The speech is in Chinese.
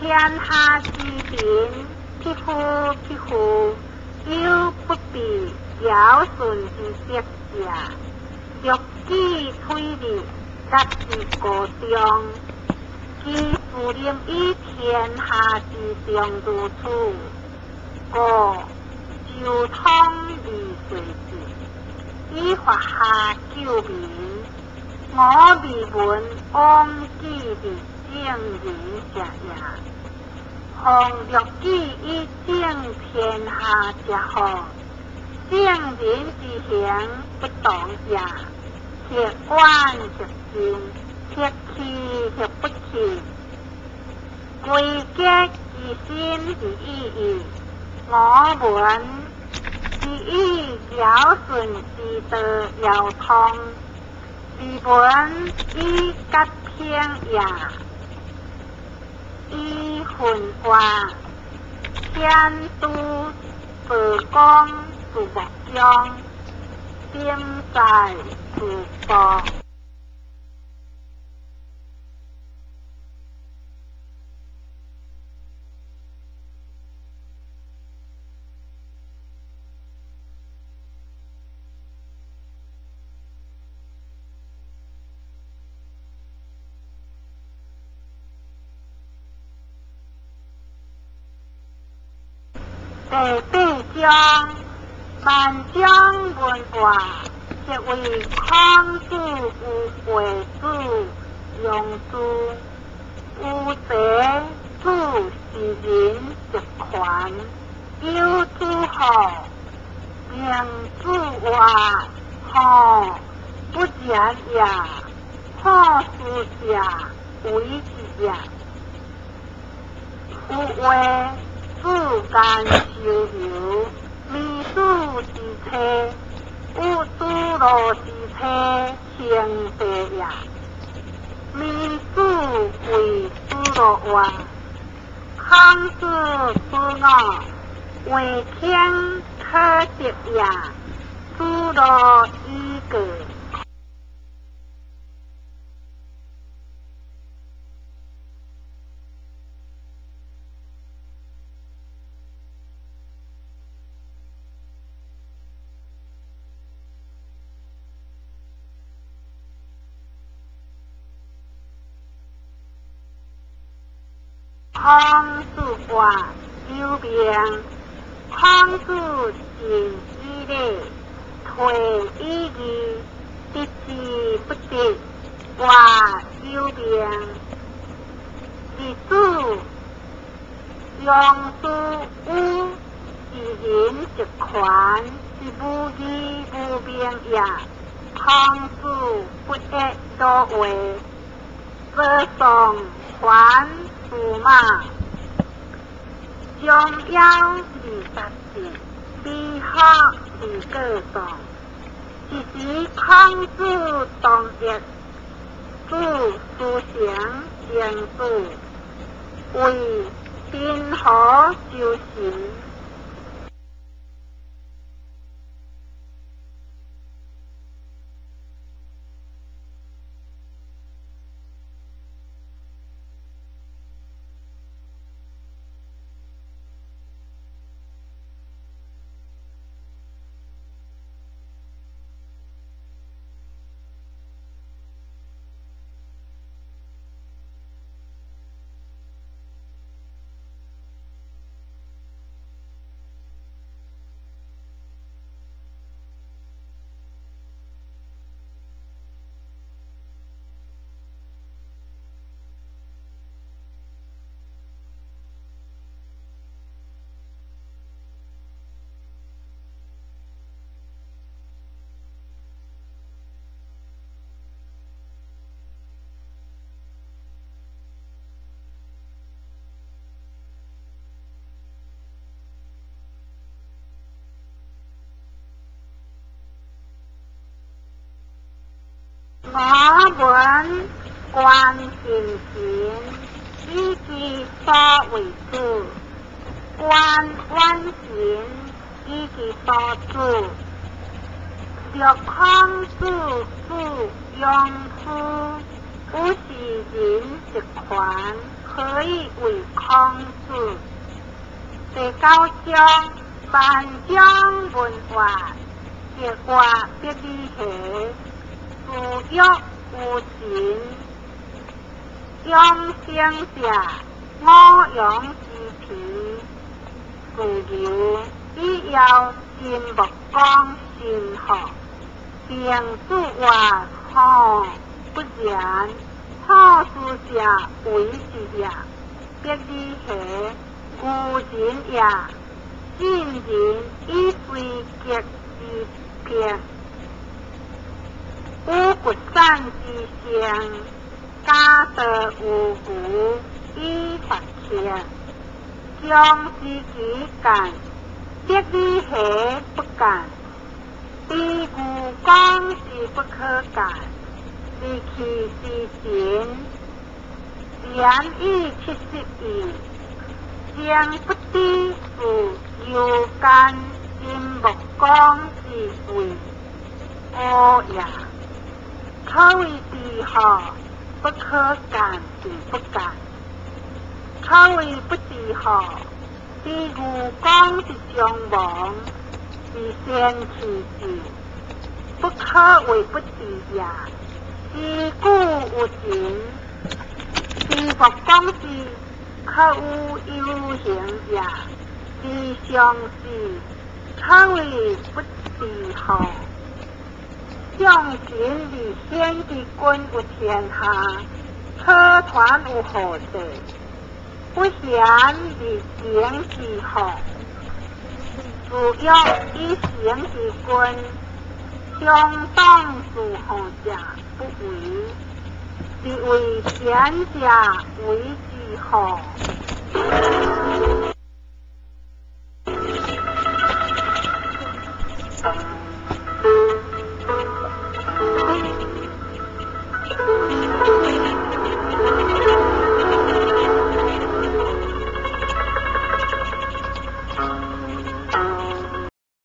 天下之变，匹夫匹夫，有不必尧舜之节也。欲己推力，达之高中，其夫临于天下之上如此，故周通而随之，以华夏救民。我未闻往己之正人者也。况欲己以正天下之好，正人之行不当也。客观客正，客气客不气，归结其心之意义。我闻是以尧舜之道尧通，未闻以格偏也。以混化天都佛光属木将，天在属佛。第八章，万章文化，即为孔子有惠子用之，有者子是人一款，有子好，名子话好不言也，好事也为之也。有话自干修游，秘书之车，有诸路之车，行地也。秘书为诸路话，孔子之我，为天可得也。诸路依个。孔子话有名，孔子尽以礼，退以义，得之不得，话有名。历史用书有是人一款，是无义无名也。孔子不得多为，歌颂还驸马，中央20字，必学是歌颂。一时孔子当日，子思想言子，为宾河修行。我闻观行行，以其所为主；观万行，以其所主。若孔子父用夫，不是人一款，可以为康事。第9章万章文化，结果必理系，自欲无情，养生者我养之皮，自由必要进目光心学，并自话好不然，好事者为之也，必理系。故人也，今人以随结之偏，无不善之相，家得无故以发现，将之己干，必理系不干，彼故讲是不可干，是其是行，然以72。将不知是有干金木光之谓恶也，可谓治好不可干是不干，可谓不治好，彼故光是将亡，是先其事，不可谓不治也。是故有情，是佛光是。可有有形也，是相事，可谓不治好。将心以先之君有天下，可传有何者？不贤以行之好，自欲以行之君，相当诸后者不为，是为贤者为之好。